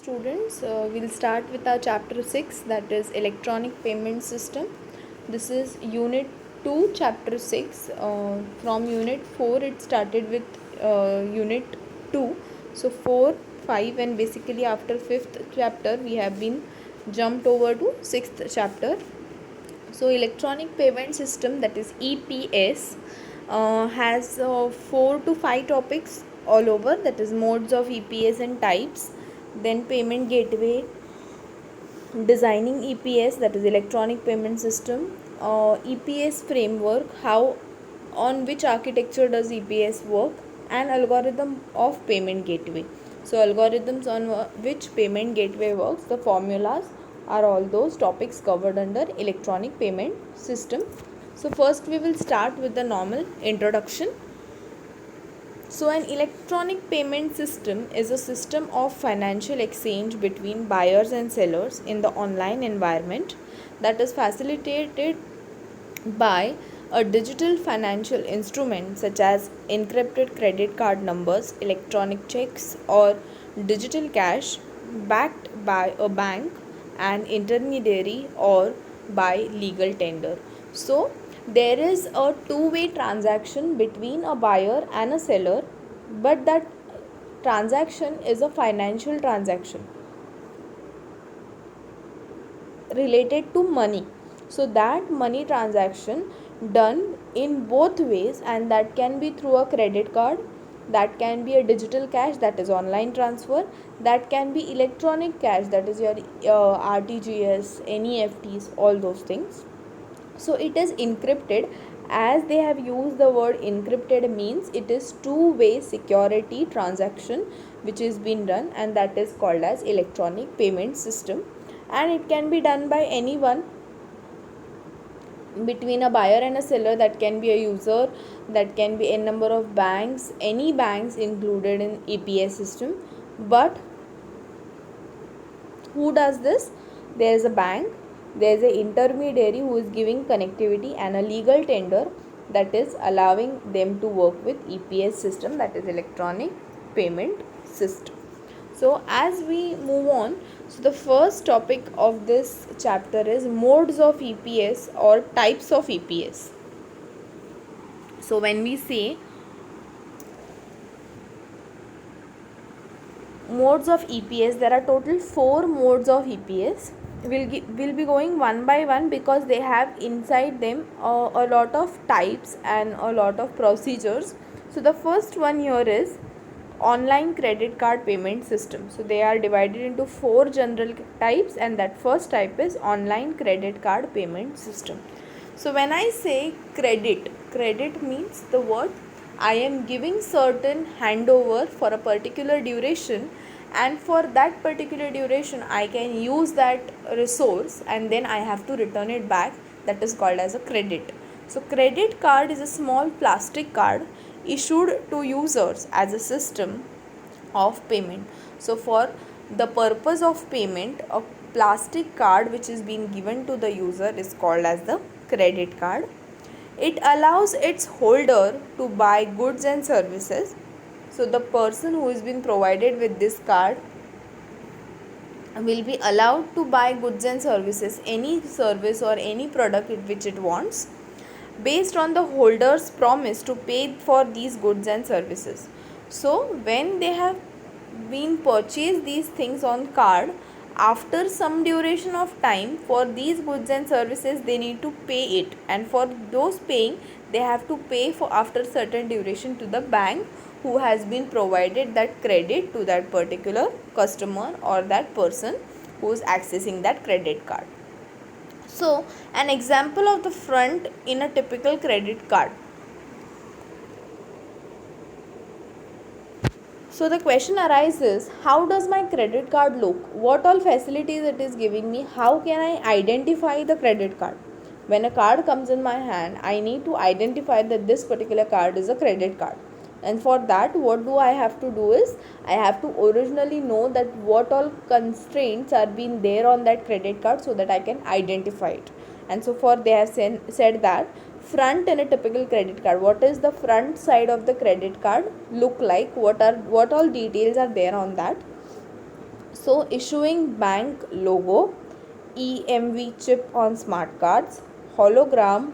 students. We'll start with our chapter 6, that is electronic payment system. This is unit 2, chapter 6. From unit 4 it started with unit 2. So 4, 5 and basically after 5th chapter we have been jumped over to 6th chapter. So electronic payment system, that is EPS, has 4 to 5 topics all over, that is modes of EPS and types, then payment gateway, designing EPS, that is electronic payment system, EPS framework, how on which architecture does EPS work, and algorithm of payment gateway. So algorithms on which payment gateway works, the formulas are all those topics covered under electronic payment system. So first we will start with the normal introduction. So an electronic payment system is a system of financial exchange between buyers and sellers in the online environment that is facilitated by a digital financial instrument such as encrypted credit card numbers, electronic checks, or digital cash, backed by a bank, an intermediary, or by legal tender. So there is a two-way transaction between a buyer and a seller, but that transaction is a financial transaction related to money. So that money transaction done in both ways, and that can be through a credit card, that can be a digital cash, that is online transfer, that can be electronic cash, that is your RTGS, NEFTs, all those things. So it is encrypted. As they have used the word encrypted, means it is two-way security transaction which is being done, and that is called as electronic payment system. And it can be done by anyone between a buyer and a seller, that can be a user, that can be a number of banks, any banks included in EPS system. But who does this? There is a bank, there is an intermediary who is giving connectivity, and a legal tender that is allowing them to work with EPS system, that is electronic payment system. So as we move on, so the first topic of this chapter is modes of EPS or types of EPS. So when we say modes of EPS, there are total 4 modes of EPS. We'll be going one by one because they have inside them a lot of types and a lot of procedures. So the first one here is online credit card payment system. So they are divided into 4 general types, and that first type is online credit card payment system. So when I say credit means the word I am giving certain handover for a particular duration, and for that particular duration I can use that resource and then I have to return it back. That is called as a credit. So credit card is a small plastic card issued to users as a system of payment. So for the purpose of payment, a plastic card which is being given to the user is called as the credit card. It allows its holder to buy goods and services. So the person who has been provided with this card will be allowed to buy goods and services, any service or any product which it wants, based on the holder's promise to pay for these goods and services. So when they have been purchased these things on card, after some duration of time, for these goods and services they need to pay it, and for those paying they have to pay for after certain duration to the bank who has been provided that credit to that particular customer or that person who is accessing that credit card. So an example of the front in a typical credit card. So the question arises, how does my credit card look? What all facilities it is giving me? How can I identify the credit card? When a card comes in my hand, I need to identify that this particular card is a credit card. And for that, what do I have to do is, I have to originally know that what all constraints are being there on that credit card so that I can identify it. And so for they have said that front in a typical credit card, what is the front side of the credit card look like, what all details are there on that. So issuing bank logo, EMV chip on smart cards, hologram,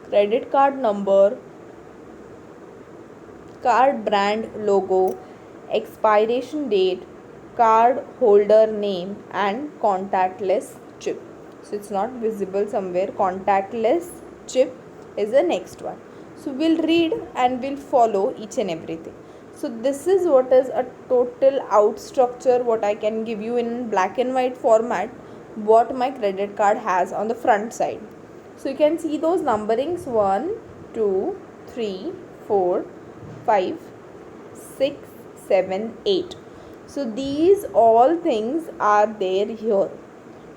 credit card number, card brand logo, expiration date, card holder name, and contactless chip. So it's not visible somewhere. Contactless chip is the next one. So we'll read and we'll follow each and everything. So this is what is a total out structure, what I can give you in black and white format, what my credit card has on the front side. So you can see those numberings 1, 2, 3, 4, 5, 6, 7, 8. So these all things are there here.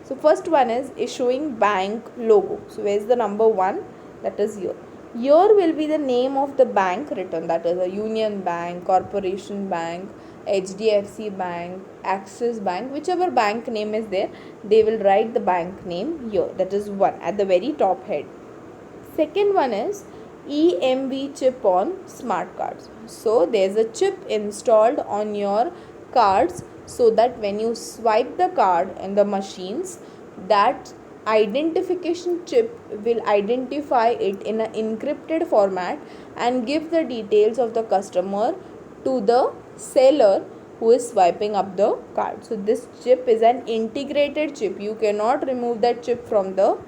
So first one is issuing bank logo. So where's the number 1? That is here. Here will be the name of the bank written, that is a Union Bank, Corporation Bank, HDFC Bank, Axis Bank, whichever bank name is there, they will write the bank name here. That is 1 at the very top head. Second one is EMV chip on smart cards. So there's a chip installed on your cards so that when you swipe the card in the machines, that identification chip will identify it in an encrypted format and give the details of the customer to the seller who is swiping up the card. So this chip is an integrated chip. You cannot remove that chip from the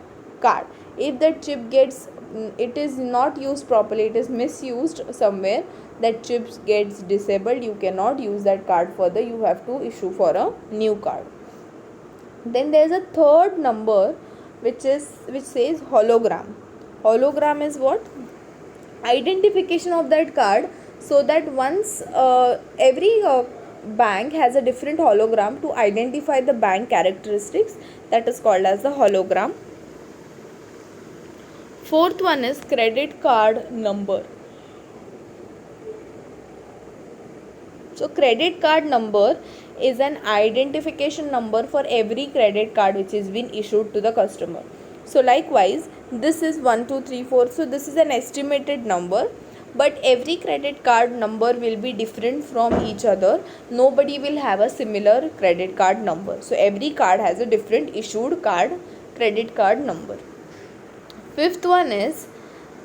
card. If that chip gets, it is not used properly, it is misused somewhere, that chips gets disabled, you cannot use that card further, you have to issue for a new card. Then there is a third number which says hologram. Hologram is what? Identification of that card, so that once every bank has a different hologram to identify the bank characteristics, that is called as the hologram. Fourth one is credit card number. So credit card number is an identification number for every credit card which is been issued to the customer. So likewise, this is 1, 2, 3, 4. So this is an estimated number, but every credit card number will be different from each other. Nobody will have a similar credit card number. So every card has a different issued credit card number. Fifth one is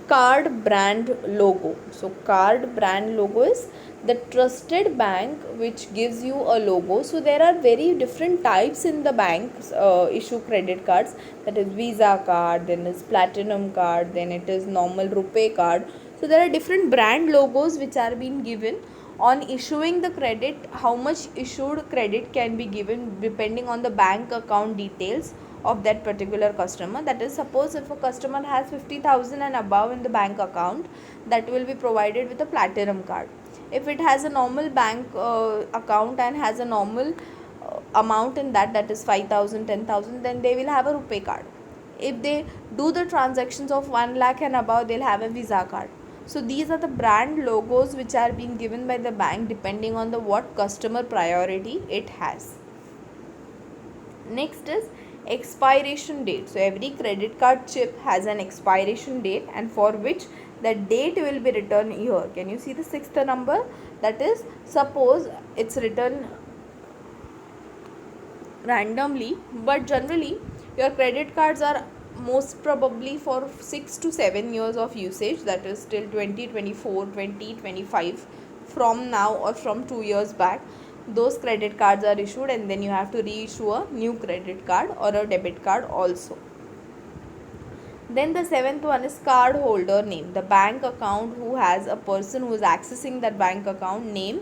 card brand logo. So card brand logo is the trusted bank which gives you a logo. So there are very different types in the banks issue credit cards, that is Visa card, then is platinum card, then it is normal RuPay card. So there are different brand logos which are being given on issuing the credit. How much issued credit can be given depending on the bank account details of that particular customer. That is, suppose if a customer has 50,000 and above in the bank account, that will be provided with a platinum card. If it has a normal bank account and has a normal amount in that, that is 5,000, 10,000, then they will have a RuPay card. If they do the transactions of 1 lakh and above, they'll have a Visa card. So these are the brand logos which are being given by the bank depending on the what customer priority it has. Next is expiration date. So every credit card chip has an expiration date, and for which the date will be written here. Can you see the sixth number? That is, suppose it's written randomly, but generally your credit cards are most probably for 6 to 7 years of usage, that is till 2024, 2025, from now or from 2 years back. Those credit cards are issued, and then you have to reissue a new credit card or a debit card also. Then the seventh one is card holder name. The bank account who has a person who is accessing that bank account name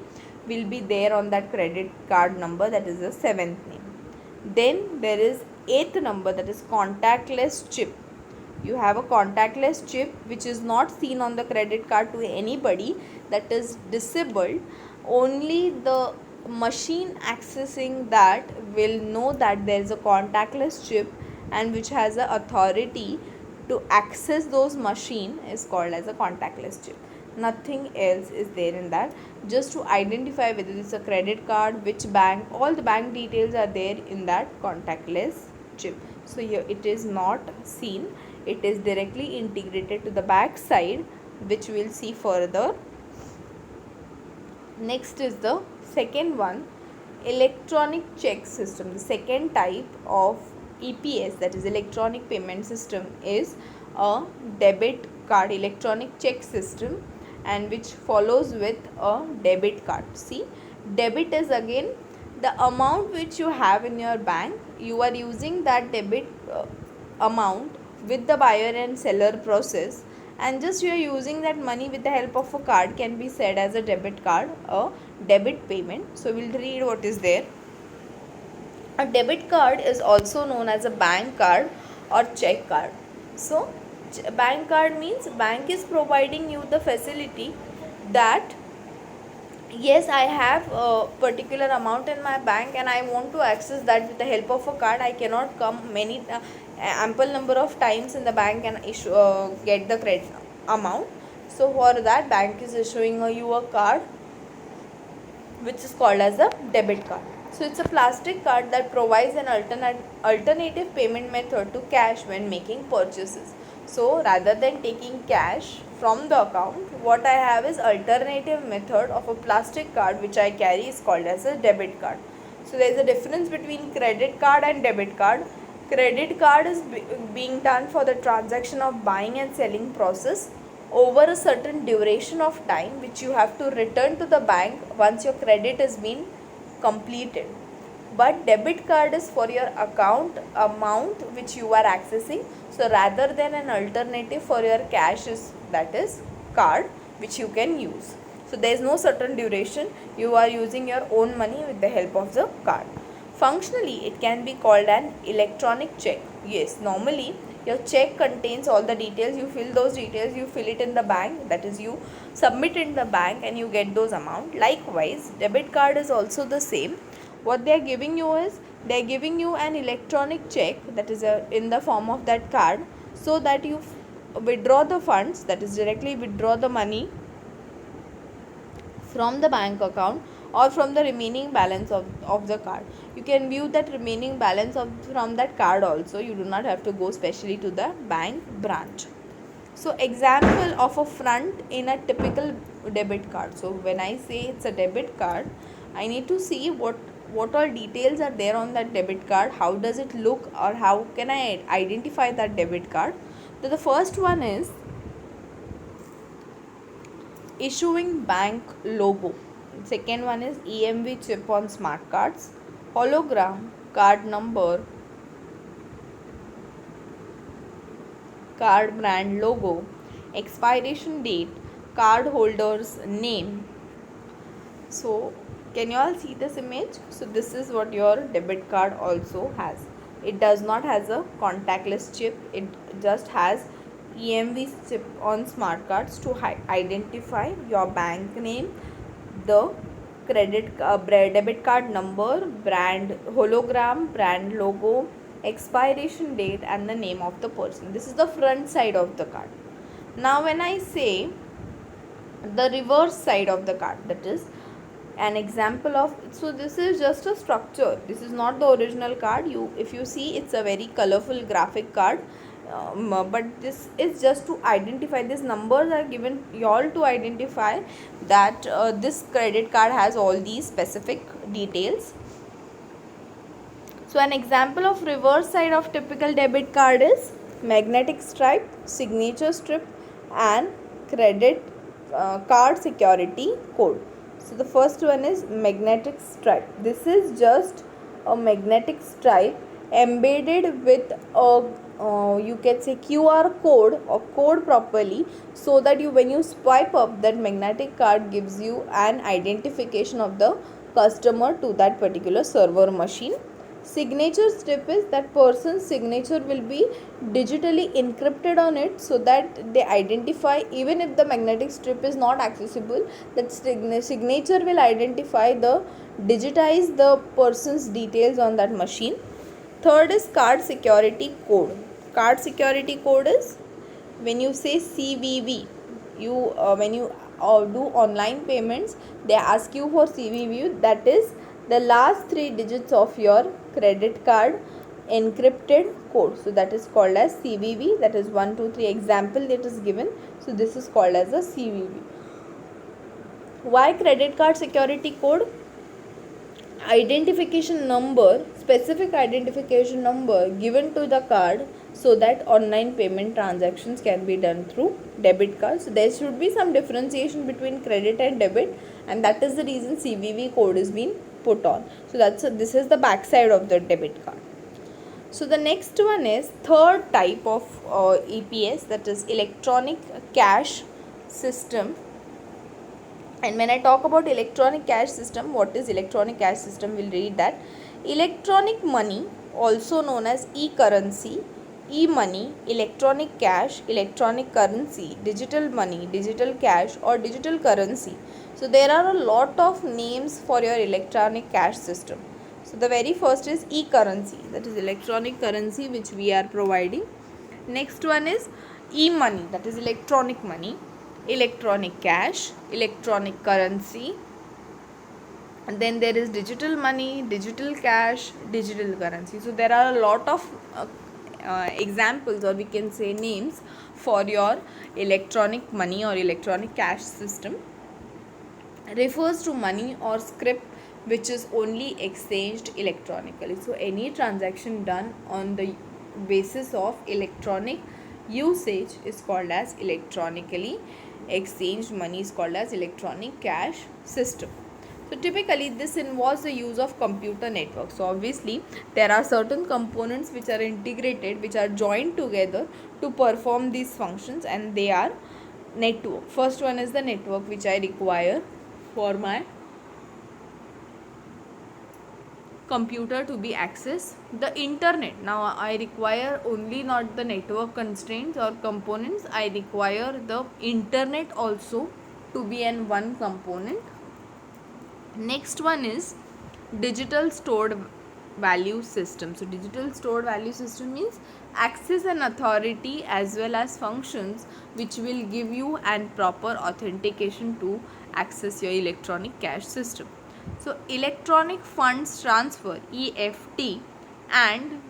will be there on that credit card number, that is the seventh name. Then there is eighth number, that is contactless chip. You have a contactless chip which is not seen on the credit card to anybody, that is disabled. Only the machine accessing that will know that there is a contactless chip, and which has the authority to access those machine is called as a contactless chip. Nothing else is there in that, just to identify whether it's a credit card, which bank, all the bank details are there in that contactless chip. So here it is not seen, it is directly integrated to the back side, which we'll see further. Next is the second one, electronic check system. The second type of EPS, that is electronic payment system, is a debit card electronic check system, and which follows with a debit card. See, debit is again the amount which you have in your bank. You are using that debit amount with the buyer and seller process, and just you are using that money with the help of a card can be said as a debit card, a debit payment. So we'll read what is there. A debit card is also known as a bank card or check card. So bank card means bank is providing you the facility that yes, I have a particular amount in my bank and I want to access that with the help of a card. I cannot come many ample number of times in the bank and get the credit amount. So for that, bank is issuing you a card which is called as a debit card. So it's a plastic card that provides an alternative payment method to cash when making purchases. So rather than taking cash from the account, what I have is alternative method of a plastic card which I carry is called as a debit card. So there is a difference between credit card and debit card. Credit card is being done for the transaction of buying and selling process over a certain duration of time, which you have to return to the bank once your credit has been completed. But debit card is for your account amount which you are accessing. So rather than an alternative for your cash is, that is card which you can use. So there is no certain duration, you are using your own money with the help of the card. Functionally, it can be called an electronic check. Yes, normally your check contains all the details. You fill those details, you fill it in the bank, that is you submit in the bank and you get those amount. Likewise, debit card is also the same. What they are giving you is, they are giving you an electronic check, that is in the form of that card, so that you withdraw the funds, that is directly withdraw the money from the bank account or from the remaining balance of the card. You can view that remaining balance from that card also. You do not have to go specially to the bank branch. So example of a front in a typical debit card. So when I say it's a debit card, I need to see what all details are there on that debit card, how does it look, or how can I identify that debit card. So the first one is issuing bank logo. Second one is EMV chip on smart cards, hologram, card number, card brand logo, expiration date, card holder's name. So can you all see this image? So this is what your debit card also has. It does not has a contactless chip, it just has EMV chip on smart cards to identify your bank name, the debit card number, brand hologram, brand logo, expiration date and the name of the person. This is the front side of the card. Now when I say the reverse side of the card, that is an example of, so this is just a structure, this is not the original card. If you see, it's a very colorful graphic card, but this is just to identify, these numbers are given you all to identify that this credit card has all these specific details. So an example of reverse side of typical debit card is magnetic stripe, signature strip and credit card security code. So the first one is magnetic stripe. This is just a magnetic stripe embedded with a you can say QR code or code properly, so that when you swipe up, that magnetic card gives you an identification of the customer to that particular server machine. Signature strip is that person's signature will be digitally encrypted on it, so that they identify, even if the magnetic strip is not accessible, that signature will identify digitize the person's details on that machine. Third is card security code. Card security code is when you say CVV, when you do online payments, they ask you for CVV, that is the last 3 digits of your credit card encrypted code. So that is called as CVV, that is 1 2 3 example that is given. So this is called as a CVV. Why credit card security code? identification number, specific identification number given to the card, so that online payment transactions can be done through debit cards. So there should be some differentiation between credit and debit, and that is the reason CVV code is being put on. So this is the backside of the debit card. So the next one is third type of EPS, that is electronic cash system. And when I talk about electronic cash system, what is electronic cash system? We'll read that. Electronic money, also known as e-currency, e-money, electronic cash, electronic currency, digital money, digital cash, or digital currency. So there are a lot of names for your electronic cash system. So the very first is e-currency, that is electronic currency which we are providing. Next one is e-money, that is electronic money, electronic cash, electronic currency, and then there is digital money, digital cash, digital currency. So there are a lot of examples, or we can say names, for your electronic money or electronic cash system. Refers to money or scrip which is only exchanged electronically. So any transaction done on the basis of electronic usage is called as electronically exchanged money, is called as electronic cash system. So typically this involves the use of computer network. So obviously there are certain components which are integrated, which are joined together to perform these functions, and they are network. First one is the network which I require for my computer to be accessed. The internet, now I require only not the network constraints or components, I require the internet also to be an one component. Next one is digital stored value system. So digital stored value system means access and authority as well as functions which will give you an proper authentication to access your electronic cash system. So electronic funds transfer, EFT, and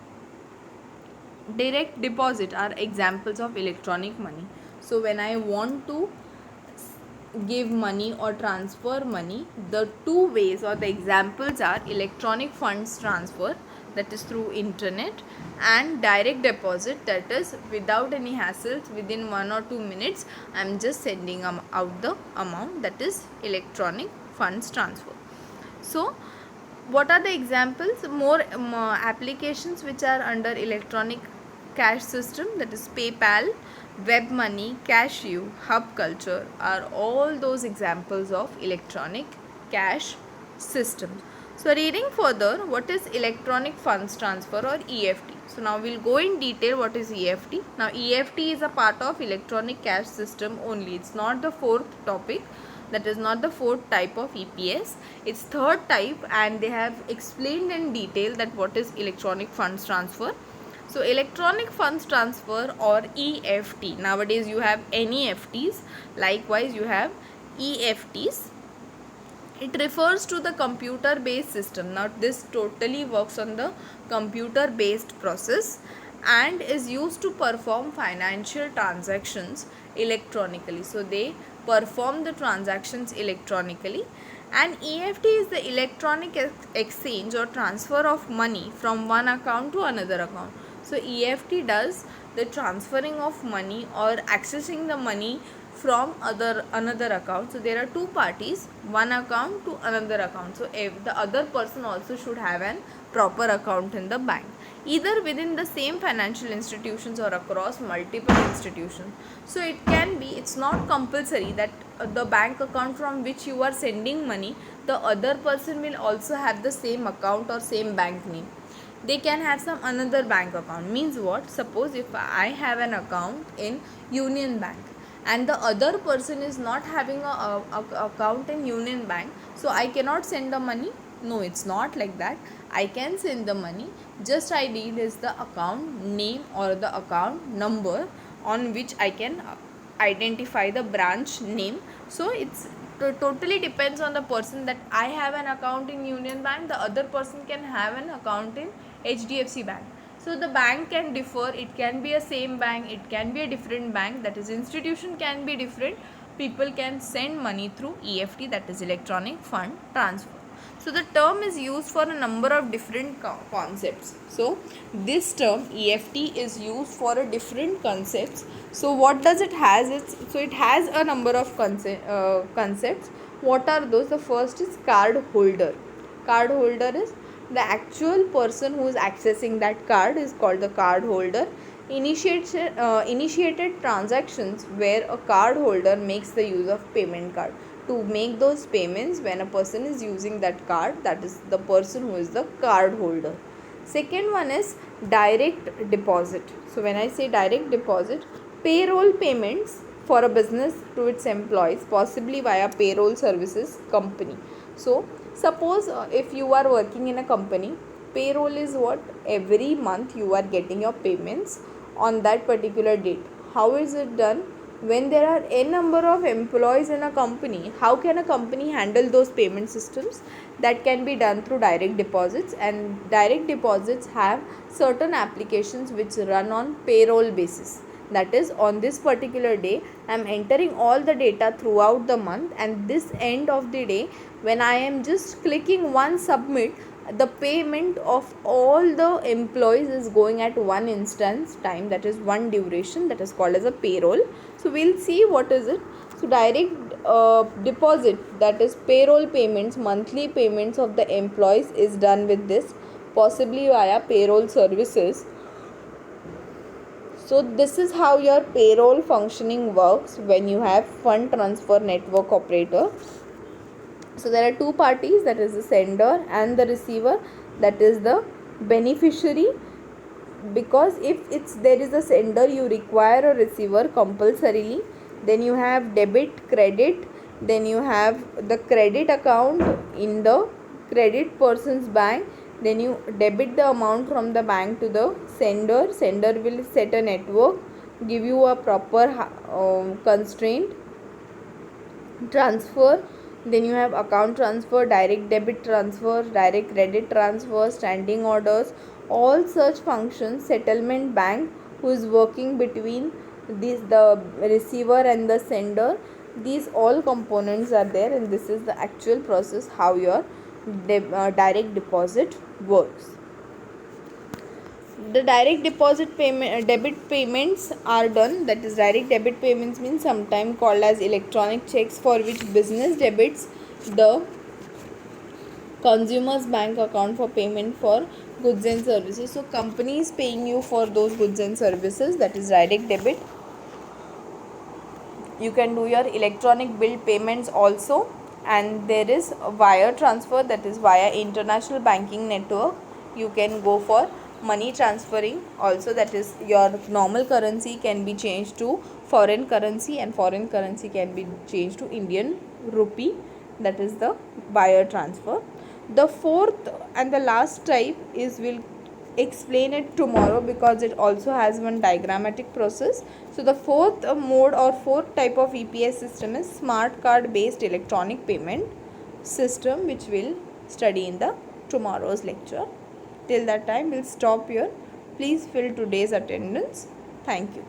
direct deposit are examples of electronic money. So when I want to give money or transfer money, the two ways or the examples are electronic funds transfer, that is through internet, and direct deposit, that is without any hassles, within 1 or 2 minutes I am just sending out the amount, that is electronic funds transfer. So what are the examples? More applications which are under electronic cash system, that is PayPal, WebMoney, Cashew, Hub Culture, are all those examples of electronic cash systems. So reading further, what is electronic funds transfer or EFT? So now we'll go in detail what is EFT. Now EFT is a part of electronic cash system only. It's not the fourth topic, that is not the fourth type of EPS. It's third type, and they have explained in detail that what is electronic funds transfer. So electronic funds transfer or EFT, nowadays you have NEFTs, likewise you have EFTs. It refers to the computer based system. Now this totally works on the computer based process and is used to perform financial transactions electronically. So they perform the transactions electronically, and EFT is the electronic exchange or transfer of money from one account to another account. So EFT does the transferring of money or accessing the money from another account. So there are two parties, one account to another account. So if the other person also should have an proper account in the bank, either within the same financial institutions or across multiple institutions. So it can be, it's not compulsory that the bank account from which you are sending money, the other person will also have the same account or same bank name. They can have some another bank account. Means what? Suppose if I have an account in Union Bank and the other person is not having a account in Union Bank, so I cannot send the money. No, it's not like that. I can send the money, just I need is the account name or the account number on which I can identify the branch name. So it's totally depends on the person, that I have an account in Union Bank, the other person can have an account in HDFC Bank. So the bank can differ, it can be a same bank, it can be a different bank, that is institution can be different. People can send money through EFT, that is electronic fund transfer. So the term is used for a number of different concepts. So this term EFT is used for a different concepts. So what does it has? It has a number of concepts. What are those? The first is card holder. Card holder is the actual person who is accessing that card is called the card holder. Initiated transactions where a card holder makes the use of payment card to make those payments. When a person is using that card, that is the person who is the card holder. Second one is direct deposit. So when I say direct deposit, payroll payments for a business to its employees, possibly via payroll services company. So suppose if you are working in a company, payroll is what? Every month you are getting your payments on that particular date. How is it done? When there are n number of employees in a company, how can a company handle those payment systems? That can be done through direct deposits, and direct deposits have certain applications which run on payroll basis. That is, on this particular day I am entering all the data throughout the month, and this end of the day, when I am just clicking one submit, the payment of all the employees is going at one instance time, that is one duration, that is called as a payroll. So we'll see what is it. So direct deposit, that is payroll payments, monthly payments of the employees is done with this, possibly via payroll services. So this is how your payroll functioning works when you have fund transfer network operator. So there are two parties, that is the sender and the receiver, that is the beneficiary. Because if it's there is a sender, you require a receiver compulsorily. Then you have debit, credit, then you have the credit account in the credit person's bank, then you debit the amount from the bank to the sender. Sender will set a network, give you a proper constraint transfer. Then you have account transfer, direct debit transfer, direct credit transfer, standing orders, all such functions. Settlement bank, who is working between the receiver and the sender. These all components are there, and this is the actual process how your direct deposit works. The direct deposit payment, debit payments are done, that is direct debit payments means sometimes called as electronic checks, for which business debits the consumer's bank account for payment for goods and services. So company is paying you for those goods and services, that is direct debit. You can do your electronic bill payments also, and there is wire transfer, that is via international banking network. You can go for money transferring also, that is your normal currency can be changed to foreign currency, and foreign currency can be changed to Indian rupee, that is the wire transfer. The fourth and the last type is, will explain it tomorrow because it also has one diagrammatic process. So the fourth mode or fourth type of EPS system is smart card based electronic payment system, which we'll study in the tomorrow's lecture. Till that time we'll stop here. Please fill today's attendance. Thank you.